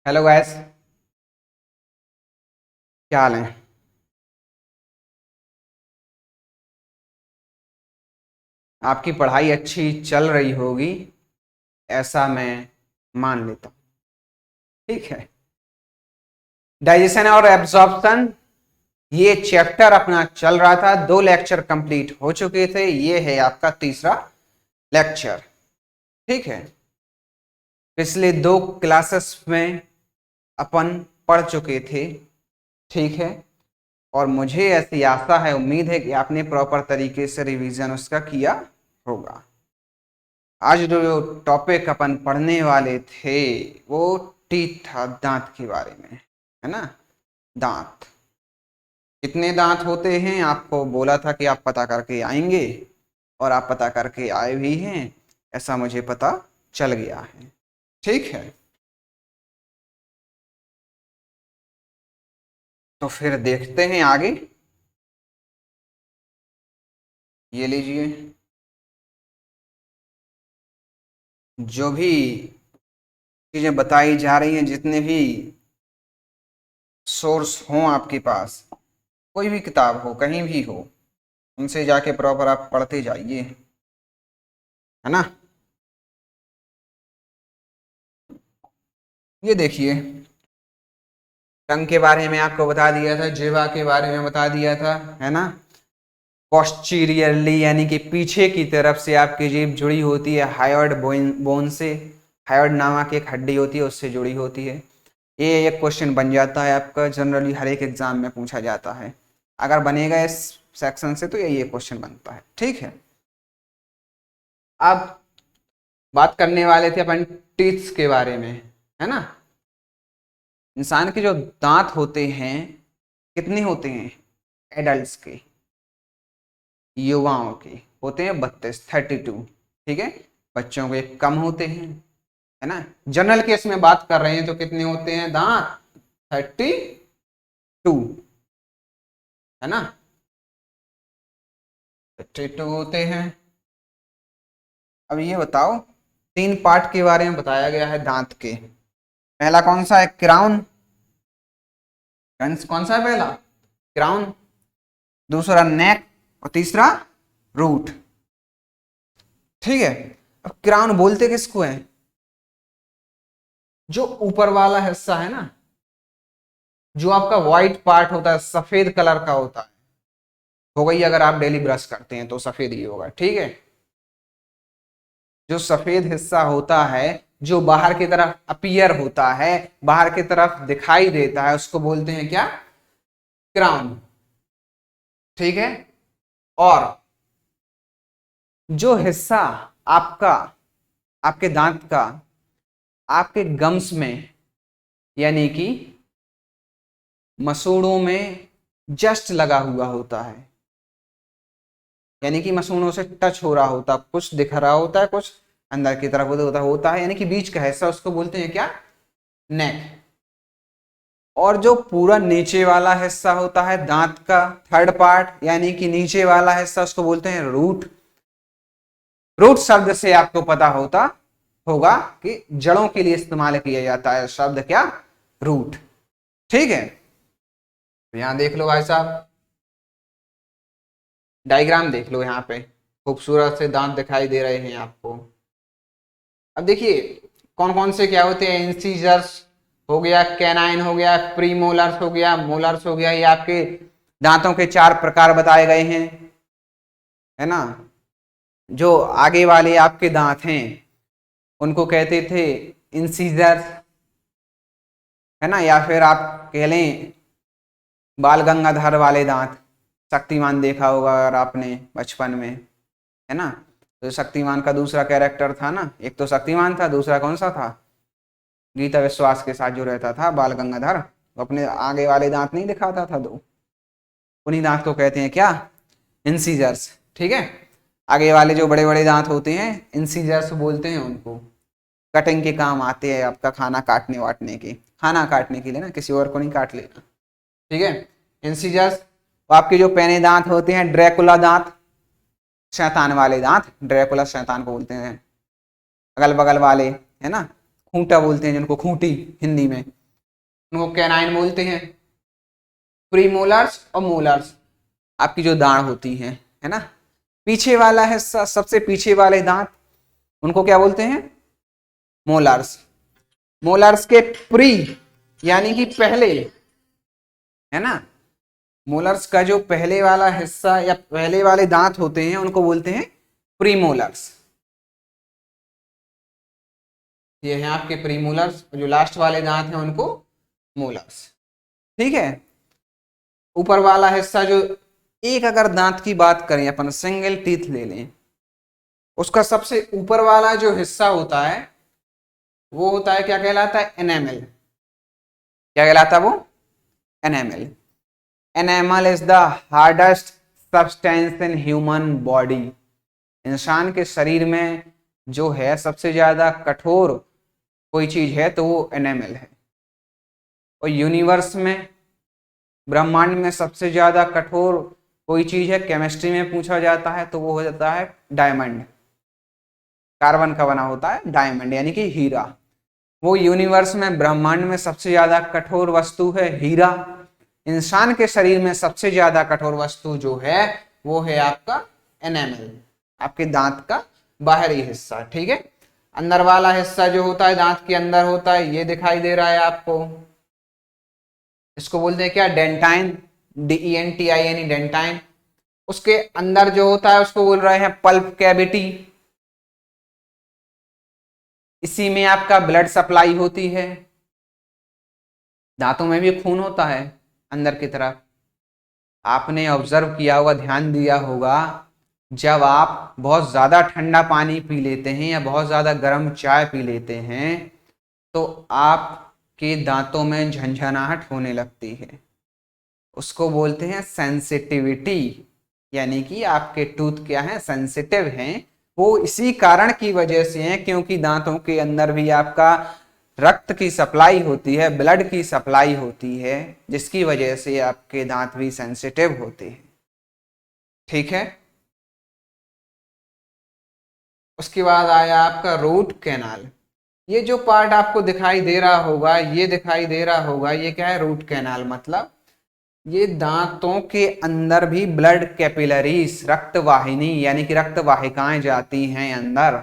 Hello guys, क्या हाल है। आपकी पढ़ाई अच्छी चल रही होगी, ऐसा मैं मान लेता हूँ। ठीक है। डाइजेशन और एब्जॉर्प्शन, ये चैप्टर अपना चल रहा था। 2 लेक्चर कंप्लीट हो चुके थे, ये है आपका तीसरा लेक्चर। ठीक है। पिछले 2 क्लासेस में अपन पढ़ चुके थे। ठीक है। और मुझे ऐसी आशा है, उम्मीद है कि आपने प्रॉपर तरीके से रिवीजन उसका किया होगा। आज जो टॉपिक अपन पढ़ने वाले थे वो टीथ था, दांत के बारे में, है ना। दांत, कितने दांत होते हैं आपको बोला था कि आप पता करके आएंगे, और आप पता करके आए भी हैं, ऐसा मुझे पता चल गया है। ठीक है। तो फिर देखते हैं आगे। ये लीजिए, जो भी चीजें बताई जा रही हैं, जितने भी सोर्स हों आपके पास, कोई भी किताब हो, कहीं भी हो, उनसे जाके प्रॉपर आप पढ़ते जाइए, है ना। ये देखिए, टंग के बारे में आपको बता दिया था, जिह्वा के बारे में बता दिया था, है ना। पोस्टीरियरली यानी कि पीछे की तरफ से आपकी जीभ जुड़ी होती है हायोइड बोन से। हायोइड नामक एक हड्डी होती है, उससे जुड़ी होती है। ये एक क्वेश्चन बन जाता है आपका, जनरली हर एक एग्जाम में पूछा जाता है। अगर बनेगा इस सेक्शन से तो ये क्वेश्चन बनता है। ठीक है। अब बात करने वाले थे अपन टीथ्स के बारे में, है ना। इंसान के जो दांत होते हैं, कितने होते हैं एडल्ट्स के, युवाओं के होते हैं 32। ठीक है। बच्चों के कम होते हैं, है ना। जनरल केस में बात कर रहे हैं तो कितने होते हैं दांत, 32, है ना। 32 होते हैं। अब ये बताओ, 3 पार्ट के बारे में बताया गया है दांत के। पहला कौन सा है, क्राउन। कौन सा है पहला, क्राउन। दूसरा नेक, और तीसरा रूट। ठीक है। अब क्राउन बोलते किसको है, जो ऊपर वाला हिस्सा है ना, जो आपका व्हाइट पार्ट होता है, सफेद कलर का होता है। हो गई, अगर आप डेली ब्रश करते हैं तो सफेद ही होगा। ठीक है। जो सफेद हिस्सा होता है, जो बाहर की तरफ अपीयर होता है, बाहर की तरफ दिखाई देता है, उसको बोलते हैं क्या, क्राउन। ठीक है। और जो हिस्सा आपका, आपके दांत का, आपके गम्स में, यानी कि मसूड़ों में जस्ट लगा हुआ होता है, यानी कि मसूड़ों से टच हो रहा होता, कुछ दिख रहा होता है, कुछ अंदर की तरफ होता है, यानी कि बीच का हिस्सा, उसको बोलते हैं क्या, नेक। और जो पूरा नीचे वाला हिस्सा होता है दांत का, थर्ड पार्ट, यानी कि नीचे वाला हिस्सा, उसको बोलते हैं रूट। रूट शब्द से आपको पता होता होगा कि जड़ों के लिए इस्तेमाल किया जाता है शब्द क्या, रूट। ठीक है। तो यहां देख लो भाई साहब, डायग्राम देख लो, यहाँ पे खूबसूरत से दांत दिखाई दे रहे हैं आपको। अब देखिए, कौन कौन से क्या होते हैं, इंसीजर्स हो गया, कैनाइन हो गया, प्रीमोलर्स हो गया, मोलर्स हो गया। ये आपके दांतों के 4 प्रकार बताए गए हैं, है ना। जो आगे वाले आपके दांत हैं उनको कहते थे इंसीजर्स, है ना। या फिर आप कह लें बाल गंगाधर वाले दांत। शक्तिमान देखा होगा अगर आपने बचपन में, है ना। तो शक्तिमान का दूसरा कैरेक्टर था ना, एक तो शक्तिमान था, दूसरा कौन सा था, गीता विश्वास के साथ जो रहता था बाल गंगाधर, वो अपने आगे वाले दांत नहीं दिखाता था दो, उन्हीं दांत को कहते हैं क्या, इंसीजर्स। ठीक है। आगे वाले जो बड़े बड़े दांत होते हैं, इंसीजर्स बोलते हैं उनको। कटिंग के काम आते हैं, आपका खाना काटने वाटने के, खाना काटने के लिए ना, किसी और को नहीं काट लेना। ठीक है। इंसीजर्स। आपके जो पैने दांत होते हैं, ड्रैकुला दांत, शैतान वाले दांत, ड्रैकुला शैतान को बोलते हैं, अगल बगल वाले, है ना, खूंटा बोलते हैं जिनको, खूंटी हिंदी में, उनको कैनाइन बोलते हैं। प्रीमोलर्स और मोलर्स आपकी जो दांत होती हैं, है ना, पीछे वाला हिस्सा, सबसे पीछे वाले दांत, उनको क्या बोलते हैं? मोलर्स। मोलर्स के प्री यानी कि पहले, है ना, मोलर्स का जो पहले वाला हिस्सा या पहले वाले दांत होते हैं उनको बोलते हैं प्रीमोलर्स। ये हैं आपके प्रीमोलर्स, जो लास्ट वाले दांत हैं उनको मोलर्स। ठीक है, ऊपर वाला हिस्सा जो, एक अगर दांत की बात करें अपन, सिंगल टीथ ले लें, उसका सबसे ऊपर वाला जो हिस्सा होता है वो होता है, क्या कहलाता है? एनेमल। क्या कहलाता है वो? Enamel. Enamel is the hardest substance in human body. इंसान के शरीर में जो है सबसे ज्यादा कठोर कोई चीज है तो वो एनेमल है। और यूनिवर्स में, ब्रह्मांड में सबसे ज्यादा कठोर कोई चीज है, केमिस्ट्री में पूछा जाता है तो वो हो जाता है डायमंड। कार्बन का बना होता है डायमंड यानी कि हीरा। वो यूनिवर्स में, ब्रह्मांड में सबसे ज्यादा कठोर वस्तु है हीरा। इंसान के शरीर में सबसे ज्यादा कठोर वस्तु जो है वो है आपका एनेमल, आपके दांत का बाहरी हिस्सा। ठीक है, अंदर वाला हिस्सा जो होता है दांत के अंदर होता है, ये दिखाई दे रहा है आपको, इसको बोलते हैं क्या? Dentine, DENTINE, dentine. उसके अंदर जो होता है उसको बोल रहे हैं पल्प कैविटी। इसी में आपका ब्लड सप्लाई होती है। दांतों में भी खून होता है अंदर की तरफ। आपने ऑब्जर्व किया होगा, ध्यान दिया होगा, जब आप बहुत ज्यादा ठंडा पानी पी लेते हैं या बहुत ज्यादा गर्म चाय पी लेते हैं तो आपके दांतों में झंझनाहट होने लगती है। उसको बोलते हैं सेंसिटिविटी, यानी कि आपके टूथ क्या है? सेंसिटिव हैं। वो इसी कारण की वजह से है क्योंकि दांतों के अंदर भी आपका रक्त की सप्लाई होती है, ब्लड की सप्लाई होती है, जिसकी वजह से आपके दांत भी सेंसिटिव होते हैं। ठीक है, उसके बाद आया आपका रूट कैनाल। ये जो पार्ट आपको दिखाई दे रहा होगा, ये दिखाई दे रहा होगा, ये क्या है? Root canal. मतलब ये दांतों के अंदर भी ब्लड कैपिलरीज, रक्त वाहिनी यानी कि रक्त वाहिकाएं जाती हैं अंदर,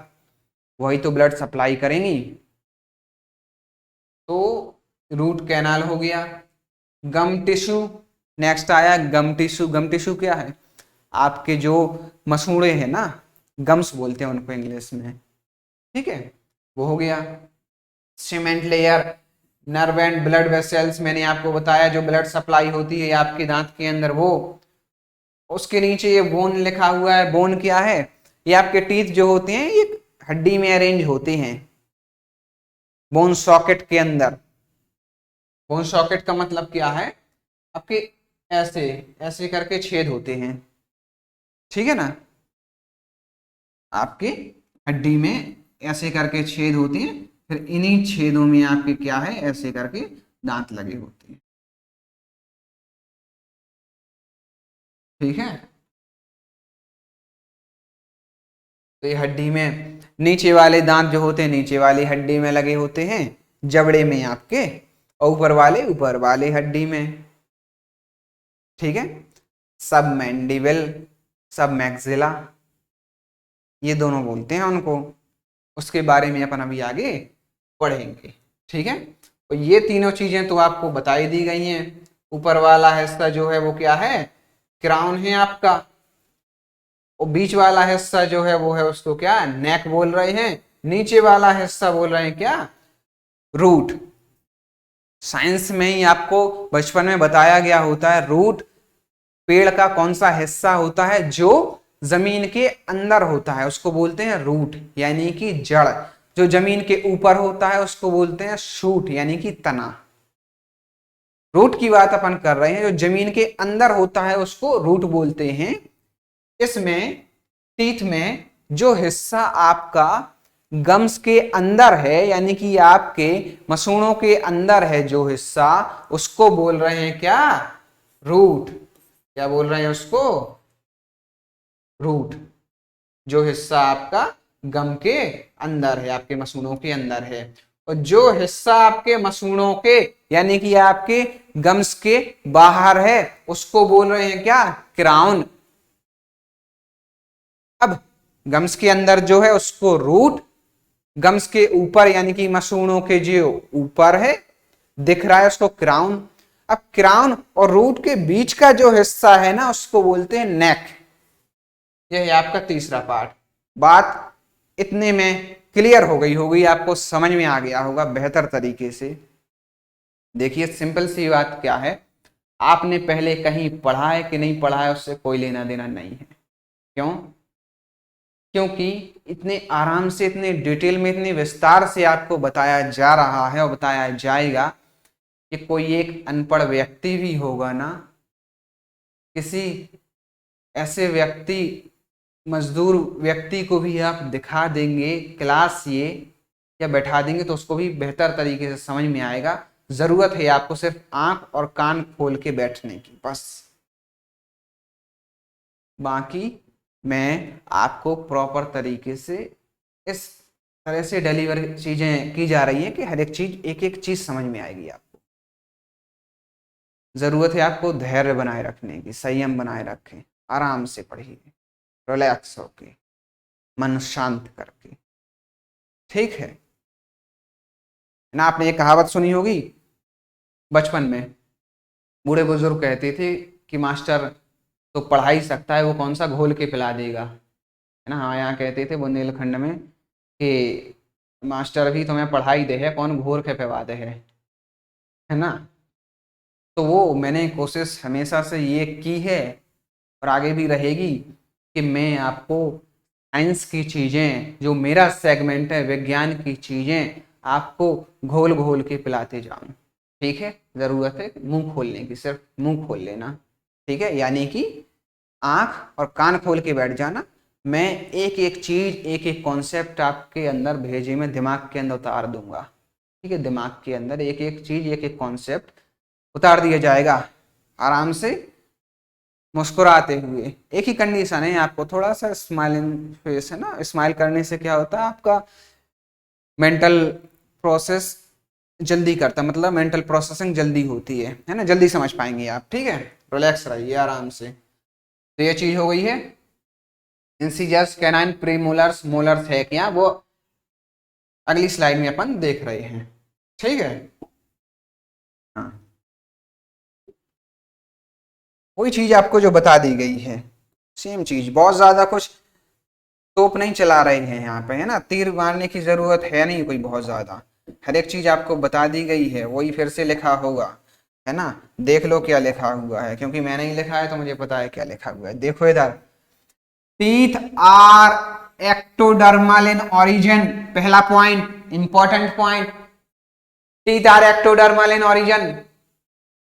वही तो ब्लड सप्लाई करेंगी। तो रूट कैनाल हो गया। गम टिश्यू, नेक्स्ट आया गम टिश्यू। गम टिश्यू क्या है? आपके जो मसूड़े हैं ना, गम्स बोलते हैं उनको इंग्लिश में। ठीक है, वो हो गया। Cement layer, nerve and blood vessels, मैंने आपको बताया जो ब्लड सप्लाई होती है आपके दांत के अंदर वो। उसके नीचे ये बोन लिखा हुआ है। बोन क्या है? ये आपके टीथ जो होते हैं ये हड्डी में अरेंज होते हैं बोन सॉकेट के अंदर। बोन सॉकेट का मतलब क्या है? आपके ऐसे ऐसे करके छेद होते हैं, ठीक है ना, आपकी हड्डी में ऐसे करके छेद होते हैं, फिर इन्हीं छेदों में आपके क्या है? ऐसे करके दांत लगे होते हैं। ठीक है, तो ये हड्डी में नीचे वाले दांत जो होते हैं नीचे वाली हड्डी में लगे होते हैं, जबड़े में आपके, और ऊपर वाले हड्डी में। ठीक है, सब मैंडिबल, सब मैक्सिला, ये दोनों बोलते हैं उनको। उसके बारे में अपन अभी आगे पढ़ेंगे। ठीक है, तो ये तीनों चीजें तो आपको बताई दी गई हैं। ऊपर वाला हिस्सा जो है वो क्या है? क्राउन है आपका। और बीच वाला हिस्सा जो है वो है उसको क्या? नेक बोल रहे हैं। नीचे वाला हिस्सा बोल रहे हैं क्या? रूट। साइंस में ही आपको बचपन में बताया गया होता है, रूट पेड़ का कौन सा हिस्सा होता है जो जमीन के अंदर होता है उसको बोलते हैं रूट यानी कि जड़। जो जमीन के ऊपर होता है उसको बोलते हैं शूट यानी कि तना। रूट की बात अपन कर रहे हैं, जो जमीन के अंदर होता है उसको रूट बोलते हैं। इसमें टीथ में जो हिस्सा आपका गम्स के अंदर है यानी कि आपके मसूड़ों के अंदर है जो हिस्सा, उसको बोल रहे हैं क्या? रूट। क्या बोल रहे हैं उसको? रूट। जो हिस्सा आपका गम के अंदर है, आपके मसूड़ों के अंदर है, और जो हिस्सा आपके मसूड़ों के यानी कि आपके गम्स के बाहर है उसको बोल रहे हैं क्या, क्राउन। अब गम्स के अंदर जो है उसको रूट, गम्स के ऊपर यानी कि मसूड़ों के जो ऊपर है दिख रहा है उसको क्राउन। अब क्राउन और रूट के बीच का जो हिस्सा है ना उसको बोलते हैं नेक। यह है आपका तीसरा पार्ट। बात इतने में क्लियर हो गई होगी, आपको समझ में आ गया होगा बेहतर तरीके से। देखिए सिंपल सी बात क्या है, आपने पहले कहीं पढ़ा है कि नहीं पढ़ा है उससे कोई लेना देना नहीं है। क्यों? क्योंकि इतने आराम से, इतने डिटेल में, इतने विस्तार से आपको बताया जा रहा है और बताया जाएगा कि कोई एक अनपढ़ व्यक्ति भी होगा ना, किसी ऐसे व्यक्ति, मजदूर व्यक्ति को भी आप दिखा देंगे क्लास ये या बैठा देंगे तो उसको भी बेहतर तरीके से समझ में आएगा। जरूरत है आपको सिर्फ आंख और कान खोल के बैठने की, बस। बाकी मैं आपको प्रॉपर तरीके से इस तरह से डिलीवर चीजें की जा रही है कि हर एक चीज, एक एक चीज समझ में आएगी आपको। जरूरत है आपको धैर्य बनाए रखने की, संयम बनाए रखें, आराम से पढ़िए, रिलैक्स होके, मन शांत करके, ठीक है ना। आपने एक कहावत सुनी होगी बचपन में, बूढ़े बुजुर्ग कहते थे कि मास्टर तो पढ़ा ही सकता है, वो कौन सा घोल के पिला देगा, है ना। हाँ, यहाँ कहते थे बुंदेलखंड में कि मास्टर भी तुम्हें पढ़ाई दे है, कौन घोर के पिला दे है ना। तो वो मैंने कोशिश हमेशा से ये की है और आगे भी रहेगी कि मैं आपको साइंस की चीज़ें, जो मेरा सेगमेंट है विज्ञान की चीज़ें, आपको घोल घोल के पिलाते जाऊं, ठीक है। ज़रूरत है मुंह खोलने की, सिर्फ मुंह खोल लेना, ठीक है। यानी कि आंख और कान खोल के बैठ जाना। मैं एक एक चीज़, एक एक कॉन्सेप्ट आपके अंदर भेजे में दिमाग के अंदर उतार दूंगा, ठीक है। दिमाग के अंदर एक एक चीज़, एक एक कॉन्सेप्ट उतार दिया जाएगा आराम से, मुस्कुराते हुए। एक ही कंडीशन है, आपको थोड़ा सा स्माइलिंग फेस है ना, स्माइल करने से क्या होता है, आपका मेंटल प्रोसेस जल्दी करता है, मतलब मेंटल प्रोसेसिंग जल्दी होती है ना, जल्दी समझ पाएंगे आप, ठीक है। रिलैक्स रहिए आराम से। तो ये चीज हो गई है। इंसीजर्स, कैनाइन, प्रीमोलर्स, मोलर्स है क्या, वो अगली स्लाइड में अपन देख रहे हैं, ठीक है। हाँ, वही चीज आपको जो बता दी गई है, सेम चीज, बहुत ज्यादा कुछ तोप नहीं चला रहे हैं यहाँ पे, है ना। तीर मारने की जरूरत है नहीं कोई बहुत ज्यादा, हर एक चीज आपको बता दी गई है। वही फिर से लिखा होगा, है ना। देख लो क्या लिखा हुआ है, क्योंकि मैंने ही लिखा है तो मुझे पता है क्या लिखा हुआ है। देखो इधर, teeth are ectodermal in origin, पहला point, important point. Teeth are ectodermal in origin,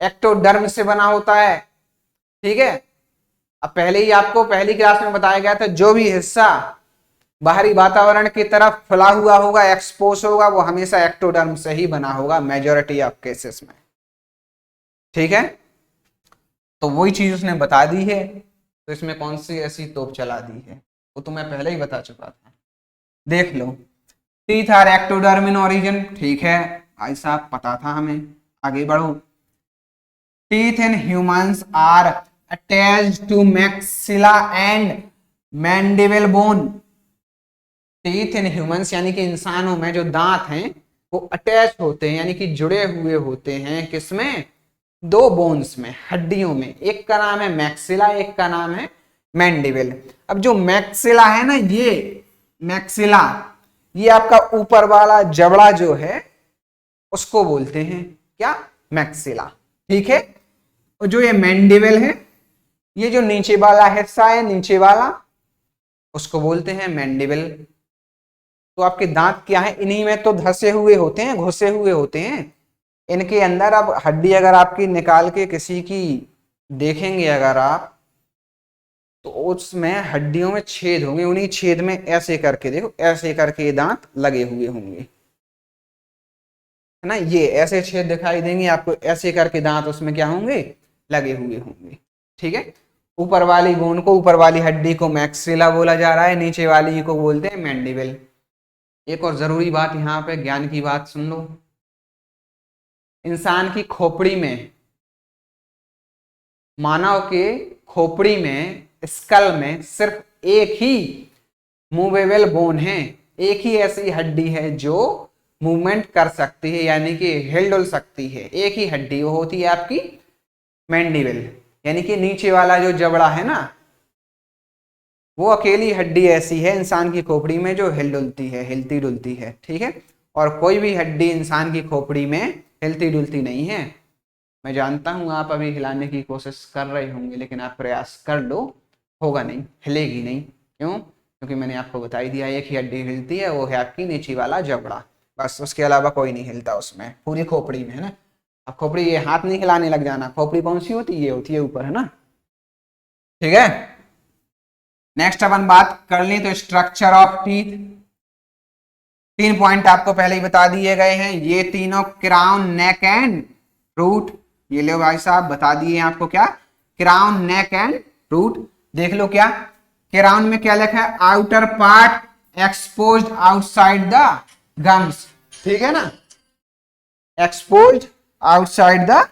ectoderm से बना होता है, ठीक है। अब पहले ही आपको पहली क्लास में बताया गया था, जो भी हिस्सा बाहरी वातावरण की तरफ खुला हुआ होगा, एक्सपोज होगा, वो हमेशा एक्टोडर्म से ही बना होगा मेजॉरिटी ऑफ केसेस में, ठीक है। तो वही चीज उसने बता दी है, तो इसमें कौन सी ऐसी तोप चला दी है, वो तो मैं पहले ही बता चुका था। देख लो, teeth are ectoderm in origin, ठीक है भाई साहब, पता था हमें। आगे बढ़ो, teeth in humans are attached to maxilla and mandible bone. Teeth in humans यानी कि इंसानों में जो दांत हैं वो अटैच होते हैं, यानी कि जुड़े हुए होते हैं, किसमें, दो बोन्स में, हड्डियों में। एक का नाम है मैक्सिला, एक का नाम है मैंडिबल। अब जो मैक्सिला है ना, ये मैक्सिला, ये आपका ऊपर वाला जबड़ा जो है उसको बोलते हैं क्या, मैक्सिला, ठीक है। और जो ये मैंडिबल है, ये जो नीचे वाला हिस्सा है, नीचे वाला, उसको बोलते हैं मैंडिबल। तो आपके दांत क्या है, इन्हीं में तो धसे हुए होते हैं, घुसे हुए होते हैं इनके अंदर। अब हड्डी अगर आपकी निकाल के किसी की देखेंगे अगर आप, तो उसमें हड्डियों में छेद होंगे, उन्हीं छेद में ऐसे करके देखो, ऐसे करके दांत लगे हुए होंगे, है ना। ये ऐसे छेद दिखाई देंगे आपको, ऐसे करके दांत उसमें क्या होंगे, लगे हुए होंगे, ठीक है। ऊपर वाली बोन को, ऊपर वाली हड्डी को मैक्सिला बोला जा रहा है, नीचे वाली को बोलते हैं मैंडिबल। एक और जरूरी बात यहाँ पे ज्ञान की बात सुन लो। इंसान की खोपड़ी में, मानव के खोपड़ी में, स्कल में सिर्फ एक ही मूवेबल बोन है, एक ही ऐसी हड्डी है जो मूवमेंट कर सकती है, यानी कि हिल डुल सकती है। एक ही हड्डी, वो होती है आपकी मैंडिबल, यानी कि नीचे वाला जो जबड़ा है ना, वो अकेली हड्डी ऐसी है इंसान की खोपड़ी में जो हिल डुलती है, हिलती डुलती है। ठीक है, और कोई भी हड्डी इंसान की खोपड़ी में हिलती डुलती नहीं है। मैं जानता हूं आप अभी हिलाने की कोशिश कर रहे होंगे, लेकिन आप प्रयास कर लो, होगा नहीं, हिलेगी नहीं। क्यों? क्योंकि मैंने आपको बता ही दिया, एक ही हड्डी हिलती है, वो है आपकी नीचे वाला जबड़ा, बस। उसके अलावा कोई नहीं हिलता उसमें, पूरी खोपड़ी में, है ना। अब खोपड़ी, ये हाथ नहीं हिलाने लग जाना, खोपड़ी कौन सी होती है? ये होती है ऊपर, है ना। ठीक है, नेक्स्ट अपन बात कर ली तो स्ट्रक्चर ऑफ टीथ। 3 पॉइंट आपको पहले ही बता दिए गए हैं, ये तीनों क्राउन, नेक एंड रूट। ये लो भाई साहब, बता दिए आपको क्या, क्राउन, नेक एंड रूट। देख लो क्या क्राउन में क्या लिखा है, outer part exposed outside the gums. ठीक है ना, एक्सपोज्ड आउटसाइड द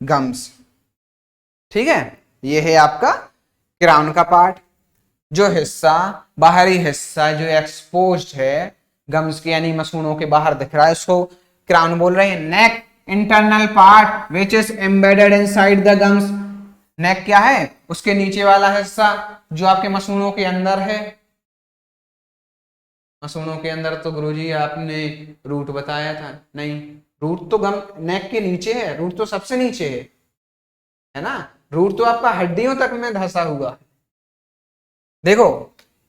गम्स। ठीक है, ये है आपका क्राउन का पार्ट। जो हिस्सा, बाहरी हिस्सा जो एक्सपोज्ड है गम्स के, यानी मसूड़ों के बाहर दिख रहा है, उसको क्राउन बोल रहे हैं। Neck, internal part which is embedded inside the gums. Neck क्या है? उसके नीचे वाला हिस्सा जो आपके मसूड़ों के अंदर है। मसूड़ों के अंदर तो गुरुजी आपने रूट बताया था, नहीं, रूट तो गम नेक के नीचे है, रूट तो सबसे नीचे है ना। रूट तो आपका हड्डियों तक में धंसा हुआ। देखो,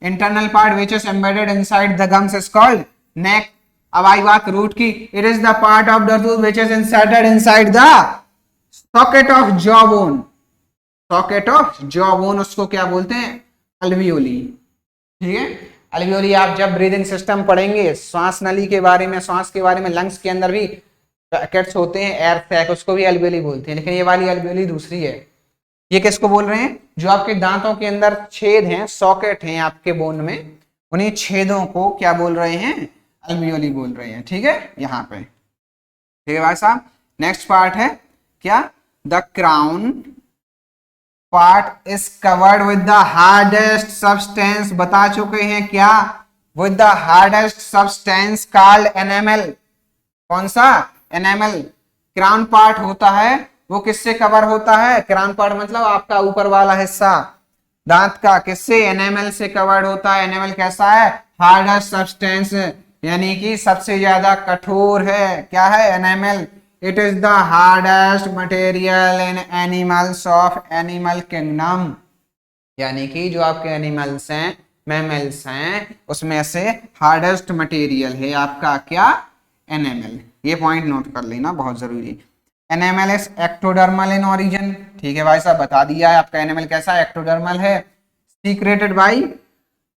internal part which is embedded inside the gums is called neck. अब आई बात रूट की, it is the part of the tooth which is inserted inside the socket of jaw bone. Socket of jaw bone, उसको क्या बोलते हैं? Alveoli. ठीक है, अल्वियोली आप जब ब्रीदिंग सिस्टम पढ़ेंगे, श्वास नली के बारे में, श्वास के बारे में, लंग्स के अंदर भी पैकेट्स होते हैं, एयर सैक, उसको भी अल्वियोली बोलते हैं, लेकिन ये वाली अल्वियोली दूसरी है। ये किसको बोल रहे हैं? जो आपके दांतों के अंदर छेद हैं, सॉकेट हैं आपके बोन में, उन्हीं छेदों को क्या बोल रहे हैं? अल्वियोली बोल रहे हैं। ठीक है, यहाँ पे। ठीक है भाई साहब, नेक्स्ट पार्ट है क्या? The crown part is covered with the hardest substance. बता चुके हैं क्या? With the hardest substance called enamel. कौन सा? एनेमल। क्राउन पार्ट होता है वो किससे कवर होता है? क्राउन पार्ट मतलब आपका ऊपर वाला हिस्सा दांत का, किससे? एनेमल से कवर्ड होता है। एनेमल कैसा है? हार्डेस्ट सब्सटेंस, यानी कि सबसे ज्यादा कठोर है। क्या है? Enamel. It is the hardest material in animals of animal kingdom, यानी कि जो आपके एनिमल्स हैं, मैमल्स हैं, उसमें से हार्डेस्ट मटेरियल है आपका क्या? एनेमल। ये पॉइंट नोट कर लेना, बहुत जरूरी। Enamel is ectodermal in origin. ठीक है भाई साहब, बता दिया है आपका एनेमल कैसा है? एक्टोडर्मल है। Secreted by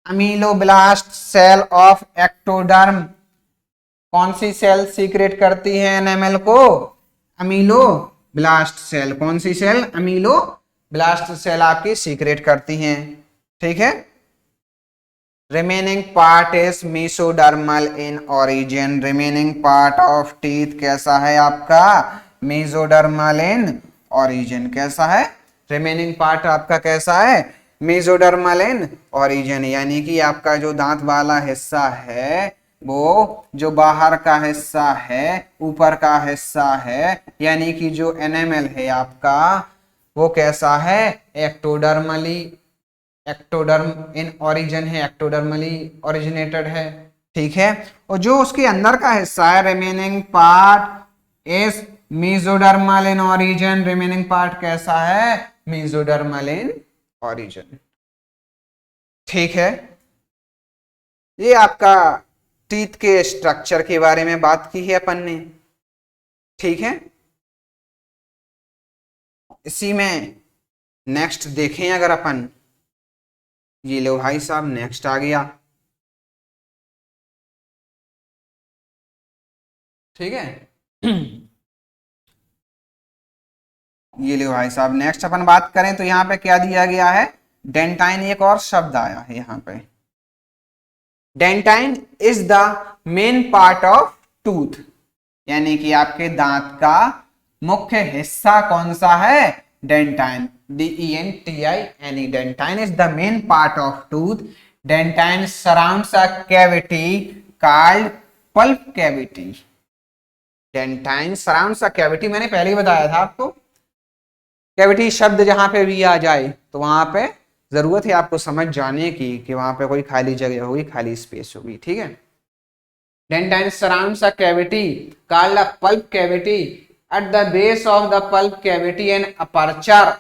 ameloblast cell of ectoderm. कौन सी सेल सीक्रेट करती है एनेमल को? Ameloblast cell. कौन सी सेल? अमीलोब्लास्ट सेल आपकी सीक्रेट करती हैं। ठीक है, remaining part is mesodermal in origin. Remaining part of teeth कैसा है आपका? Mesodermal in origin. कैसा है? रिमेनिंग पार्ट आपका कैसा है? मेसोडर्मल इन ओरिजिन, यानी कि आपका जो दांत वाला हिस्सा है, वो जो बाहर का हिस्सा है, ऊपर का हिस्सा है, यानी कि जो एनेमल है आपका, वो कैसा है? एक्टोडर्मली, एक्टोडर्म इन ओरिजिन है, एक्टोडर्मली ओरिजिनेटेड है। ठीक है, और जो उसके अंदर का हिस्सा है, remaining part is mesodermal in origin. Remaining part कैसा है? Mesodermal in origin. ठीक है, ये आपका टीथ के स्ट्रक्चर के बारे में बात की है अपन ने। ठीक है, इसी में नेक्स्ट देखें अगर अपन, ये लो भाई साहब, नेक्स्ट आ गया। ठीक है, ये लो भाई साहब, नेक्स्ट अपन बात करें तो यहाँ पे क्या दिया गया है? डेंटाइन, एक और शब्द आया है यहाँ पे, dentine is the main part of tooth, यानी कि आपके दांत का मुख्य हिस्सा कौन सा है? Dentine, DENTINE। Dentine is the main part of tooth. Dentine surrounds a cavity called pulp cavity. Dentine surrounds a cavity, मैंने पहले ही बताया था आपको। कैविटी शब्द जहां पे भी आ जाए तो वहां पे जरूरत है आपको समझ जाने की कि वहां पे कोई खाली जगह होगी, खाली स्पेस होगी, ठीक है। Dentine surrounds a cavity called a pulp cavity. At the base of the pulp cavity an aperture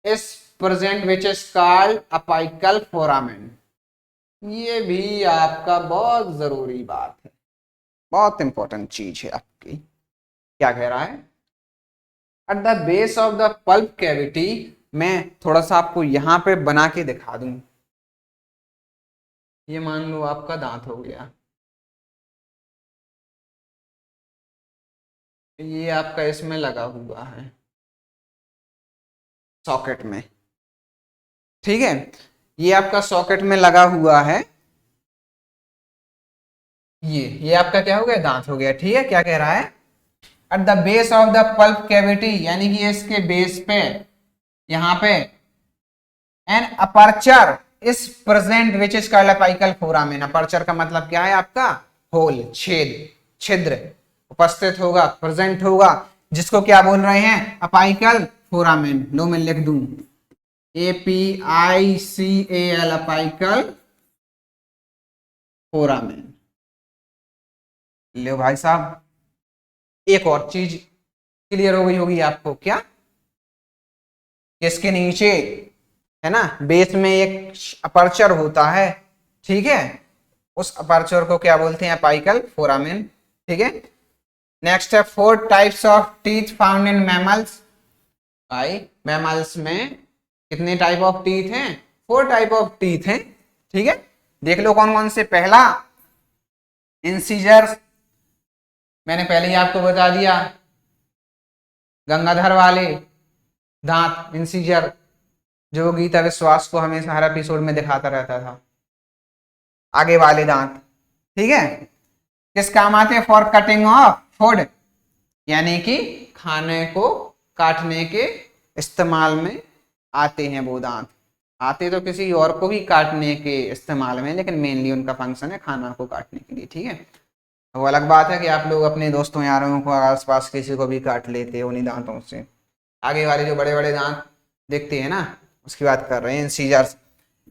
is present which is called apical foramen. ये भी आपका बहुत जरूरी बात है, बहुत इंपॉर्टेंट चीज है आपकी। क्या कह रहा है? At the base of the pulp cavity, मैं थोड़ा सा आपको यहां पे बना के दिखा दूं। ये मान लो आपका दांत हो गया, ये आपका इसमें लगा हुआ है सॉकेट में, ठीक है। ये आपका सॉकेट में लगा हुआ है, ये आपका क्या हो गया? दांत हो गया, ठीक है। क्या कह रहा है? At the base of the pulp cavity, यानी कि इसके बेस पे, यहां पे, an aperture is present which is called apical foramen. Aperture का मतलब क्या है आपका? होल, छेद, छिद्र उपस्थित होगा, प्रेजेंट होगा, जिसको क्या बोल रहे हैं? Apical foramen. लो मैं लिख दूं, APICAL, अपाइकल फोरामेन। लो भाई साहब, एक और चीज क्लियर हो गई होगी आपको, क्या? इसके नीचे है ना, बेस में एक अपर्चर होता है, ठीक है। उस अपर्चर को क्या बोलते हैं? अपाइकल फोरामेन, ठीक है। नेक्स्ट है 4 types of teeth found in mammals. भाई मैमल्स में कितने टाइप ऑफ टीथ हैं? 4 टाइप ऑफ टीथ हैं, ठीक है। देख लो कौन कौन से। पहला इंसीजर्स, मैंने पहले ही आपको बता दिया, गंगाधर वाले दांत, इंसीजर, जो गीता विश्वास को हमेशा हर एपिसोड में दिखाता रहता था, आगे वाले दांत, ठीक है। किस काम आते हैं? फॉर कटिंग ऑफ फूड, यानी कि खाने को काटने के इस्तेमाल में आते हैं वो दांत। आते तो किसी और को भी काटने के इस्तेमाल में, लेकिन मेनली उनका फंक्शन है खाना को काटने के लिए, ठीक है। वो अलग बात है कि आप लोग अपने दोस्तों यारों को, आसपास किसी को भी काट लेते हो उन्हीं दांतों से। आगे वाले जो बड़े बड़े दांत दिखते हैं ना, उसकी बात कर रहे हैं, इंसीजर्स।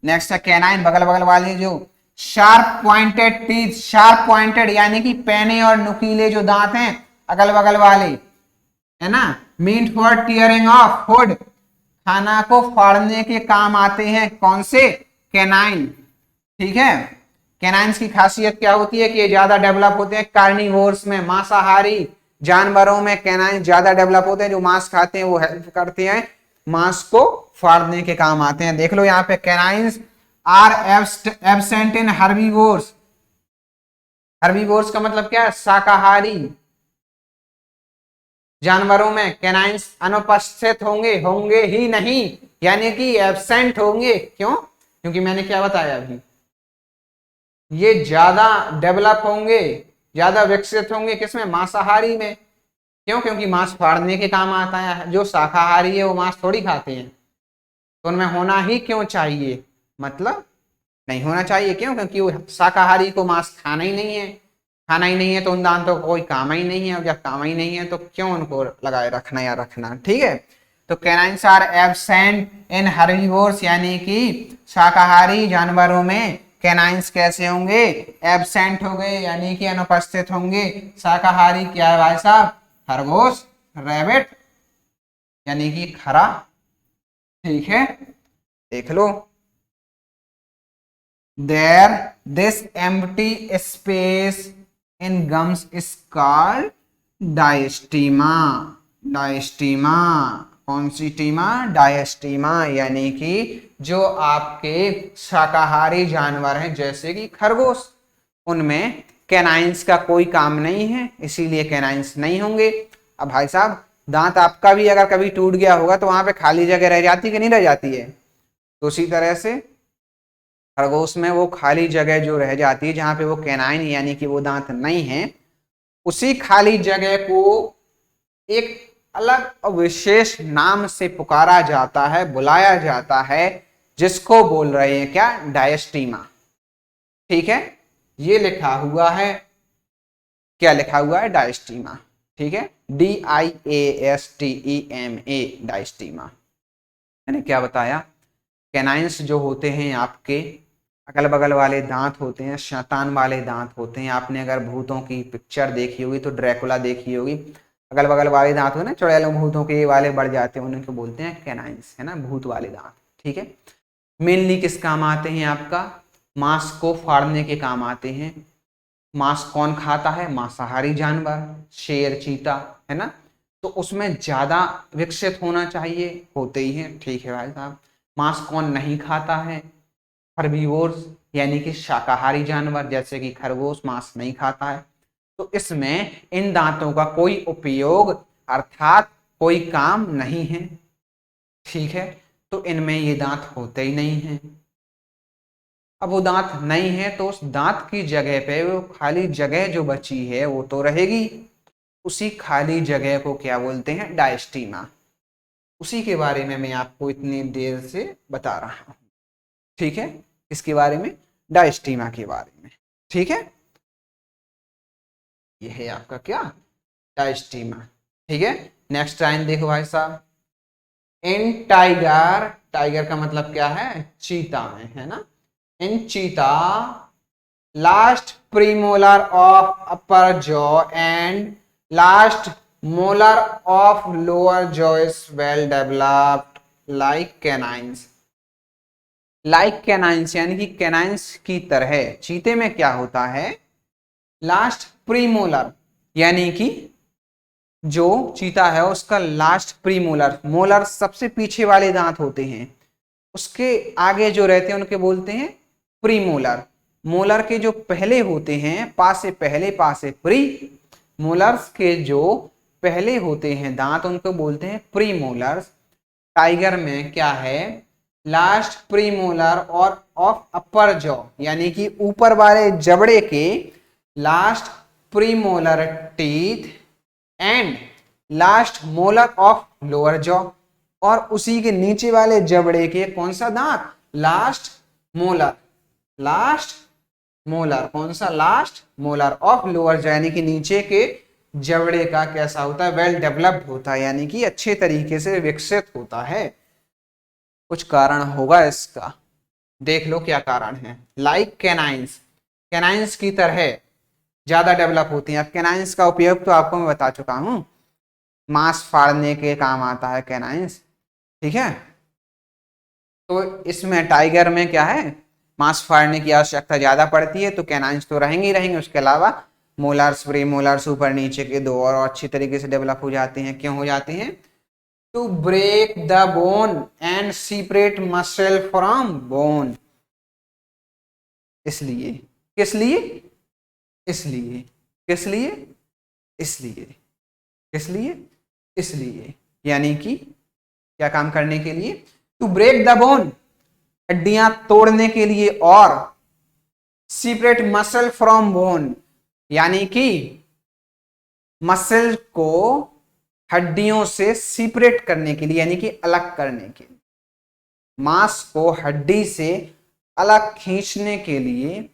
नेक्स्ट है कैनाइन, बगल बगल वाले जो sharp pointed teeth, sharp pointed यानी कि पैने और नुकीले जो दांत हैं अगल बगल वाले, है ना। Meant for tearing of food, खाना को फाड़ने के काम आते हैं। कौन से? कैनाइन, ठीक है। कैनाइन्स की खासियत क्या होती है कि ये ज्यादा डेवलप होते हैं कार्निवोर्स में, मांसाहारी जानवरों में कैनाइन ज्यादा डेवलप होते हैं। जो मांस खाते हैं वो हेल्प करते हैं, मांस को फाड़ने के काम आते हैं। देख लो यहाँ पे, canines are absent in herbivores. Herbivores का मतलब क्या है? शाकाहारी जानवरों में कैनाइन्स अनुपस्थित होंगे, होंगे ही नहीं, यानी कि एब्सेंट होंगे। क्यों? क्योंकि मैंने क्या बताया अभी, ये ज्यादा डेवलप होंगे, ज्यादा विकसित होंगे किसमें? मांसाहारी में। क्यों? क्योंकि मांस फाड़ने के काम आता है। जो शाकाहारी है वो मांस थोड़ी खाते हैं, तो उनमें होना ही क्यों चाहिए? मतलब नहीं होना चाहिए। क्यों? क्योंकि वो शाकाहारी को मांस खाना ही नहीं है, खाना ही नहीं है तो उन दांतों को कोई काम ही नहीं है, और जब काम ही नहीं है तो क्यों उनको लगाए रखना या रखना, ठीक है। तो canines are absent in herbivores, यानी कि शाकाहारी जानवरों में कैनाइन्स कैसे होंगे? एब्सेंट हो गए, यानी कि अनुपस्थित होंगे। शाकाहारी क्या है भाई साहब? खरगोश, रैबिट, यानी कि खरा, ठीक है। देख लो, there this empty space in gums is called diastema। डायस्टीमा, कौन सी टीमा? डायस्टीमा, यानी कि जो आपके शाकाहारी जानवर हैं जैसे कि खरगोश, उनमें कैनाइन्स का कोई काम नहीं है, इसीलिए कैनाइन्स नहीं होंगे। अब भाई साहब, दांत आपका भी अगर कभी टूट गया होगा तो वहां पे खाली जगह रह जाती कि नहीं रह जाती है? तो उसी तरह से खरगोश में वो खाली जगह जो रह जाती है जहां पे वो कैनाइन यानी कि वो दांत नहीं है, उसी खाली जगह को एक अलग और विशेष नाम से पुकारा जाता है, बुलाया जाता है, जिसको बोल रहे हैं क्या, डायस्टीमा। ठीक है, ये लिखा हुआ है, क्या लिखा हुआ है, डायस्टीमा। ठीक है, DIASTEMA, डायस्टीमा। मैंने क्या बताया, कैनाइंस जो होते हैं आपके अगल बगल वाले दांत होते हैं, शैतान वाले दांत होते हैं। आपने अगर भूतों की पिक्चर देखी होगी तो ड्रैकुला देखी होगी, अगल बगल वाले दांत हो ना, चुड़ैलों भूतों के ये वाले बढ़ जाते हैं, उनको बोलते हैं कैनाइंस, है ना, भूत वाले दांत। ठीक है, मेनली किस काम आते हैं, आपका मांस को फाड़ने के काम आते हैं। मांस कौन खाता है, मांसाहारी जानवर, शेर, चीता, है ना, तो उसमें ज्यादा विकसित होना चाहिए, होते ही है। ठीक है भाई साहब, मांस कौन नहीं खाता है, हर्बीवोर्स यानी कि शाकाहारी जानवर, जैसे कि खरगोश मांस नहीं खाता है, तो इसमें इन दांतों का कोई उपयोग अर्थात कोई काम नहीं है। ठीक है, तो इनमें ये दांत होते ही नहीं है। अब वो दांत नहीं है तो उस दांत की जगह पे वो खाली जगह जो बची है वो तो रहेगी, उसी खाली जगह को क्या बोलते हैं, डायस्टीमा। उसी के बारे में मैं आपको इतनी देर से बता रहा हूं। ठीक है, इसके बारे में, डायस्टीमा के बारे में। ठीक है, ये है आपका क्या, डायस्टीमा। ठीक है, नेक्स्ट लाइन देखो भाई साहब, इन टाइगर, टाइगर का मतलब क्या है, चीता में, है ना, इन चीता last premolar of upper jaw and last molar of lower jaw is well developed like canines. Like canines यानी कि कैनाइंस की तरह चीते में क्या होता है, लास्ट प्रीमोलर यानी कि जो चीता है उसका लास्ट प्रीमोलर, मोलर सबसे पीछे वाले दांत होते हैं, उसके आगे जो रहते हैं उनके बोलते हैं प्रीमोलर। मोलर के जो पहले होते हैं, पास से पहले, पास से प्री, मोलर्स के जो पहले होते हैं दांत उनको बोलते हैं प्रीमोलर्स। टाइगर में क्या है, लास्ट प्रीमोलर और ऑफ अपर जॉ यानी कि ऊपर वाले जबड़े के last premolar teeth and last molar of lower jaw, और उसी के नीचे वाले जबड़े के कौन सा दांत, लास्ट मोलर, लास्ट मोलर, कौन सा, last molar of lower jaw यानी कि नीचे के जबड़े का कैसा होता है, वेल डेवलप्ड होता है, यानी कि अच्छे तरीके से विकसित होता है। कुछ कारण होगा इसका, देख लो क्या कारण है। लाइक कैनाइंस, कैनाइंस की तरह ज्यादा डेवलप होती हैं। अब कैनाइंस का उपयोग तो आपको मैं बता चुका हूं, मांस फाड़ने के काम आता है कैनाइंस। ठीक है, तो इसमें टाइगर में क्या है, मांस फाड़ने की आवश्यकता ज्यादा पड़ती है, तो कैनाइंस तो रहेंगे ही रहेंगे, उसके अलावा मोलर्स, प्री मोलर्स ऊपर नीचे के दो और अच्छी तरीके से डेवलप हो जाते हैं। क्यों हो जाते हैं, to break the bone and separate muscle from bone, इसलिए, किस लिए, इसलिए, किस लिए, इसलिए, किस लिए, इसलिए, यानी कि क्या काम करने के लिए, टू ब्रेक द बोन, हड्डियां तोड़ने के लिए, और सेपरेट मसल फ्रॉम बोन यानी कि मसल को हड्डियों से सेपरेट करने के लिए, यानी कि अलग करने के लिए, मांस को हड्डी से अलग खींचने के लिए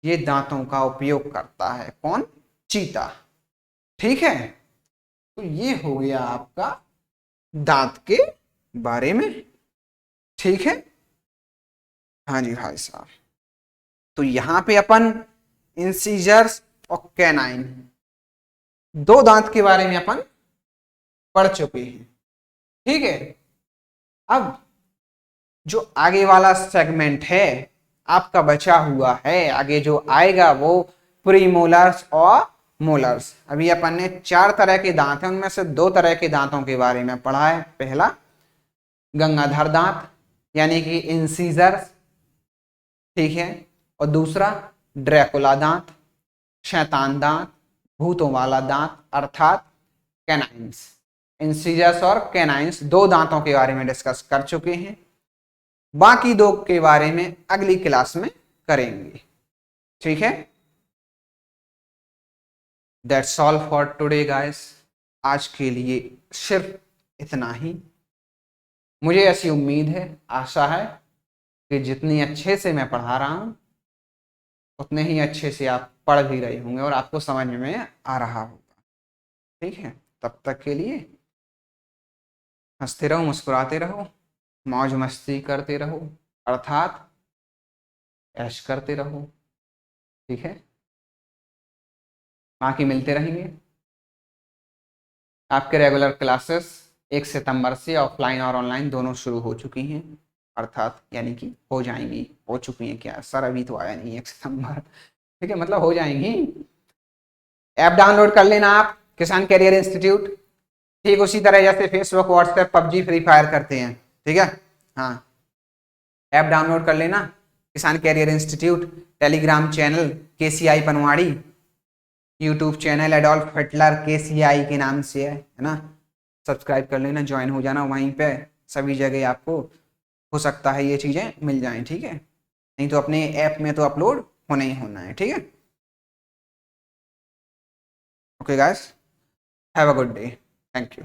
ये दांतों का उपयोग करता है। कौन, चीता। ठीक है, तो ये हो गया आपका दांत के बारे में। ठीक है, हाँ जी भाई साहब, तो यहां पे अपन इंसीजर्स और कैनाइन दो दांत के बारे में अपन पढ़ चुके हैं। ठीक है, अब जो आगे वाला सेगमेंट है आपका बचा हुआ है, आगे जो आएगा वो प्रीमोलर्स और मोलर्स। अभी अपन ने 4 तरह के दांत हैं, उनमें से 2 तरह के दांतों के बारे में पढ़ा है। पहला गंगाधर दांत यानी कि इंसीजर्स, ठीक है, और दूसरा ड्रैकुला दांत, शैतान दांत, भूतों वाला दांत अर्थात कैनाइंस। इंसीजर्स और कैनाइंस 2 दांतों के बारे में डिस्कस कर चुके हैं। बाकी दो के बारे में अगली क्लास में करेंगे, ठीक है। That's all for today guys, आज के लिए सिर्फ इतना ही। मुझे ऐसी उम्मीद है, आशा है कि जितनी अच्छे से मैं पढ़ा रहा हूं उतने ही अच्छे से आप पढ़ भी रहे होंगे और आपको समझ में आ रहा होगा, ठीक है। तब तक के लिए हंसते रहो, मुस्कुराते रहो, मौज मस्ती करते रहो, अर्थात ऐश करते रहो, ठीक है। बाकी मिलते रहेंगे। आपके रेगुलर क्लासेस 1 सितंबर से ऑफलाइन और ऑनलाइन दोनों शुरू हो चुकी हैं, अर्थात यानी कि हो जाएंगी, हो चुकी हैं क्या सर, अभी तो आया नहीं 1 सितंबर, ठीक है, मतलब हो जाएंगी। ऐप डाउनलोड कर लेना आप, किसान कैरियर इंस्टीट्यूट, ठीक उसी तरह जैसे Facebook, WhatsApp, PUBG, free fire करते हैं, ठीक है। हाँ, ऐप डाउनलोड कर लेना, Kisan career institute, Telegram channel KCI Panwari, YouTube channel Adolf Hitler KCI के नाम से है ना, सब्सक्राइब कर लेना, ज्वाइन हो जाना, वहीं पे सभी जगह आपको हो सकता है ये चीज़ें मिल जाएं, ठीक है। नहीं तो अपने ऐप में तो अपलोड होना ही होना है, ठीक है। Okay guys, have a good day, thank you.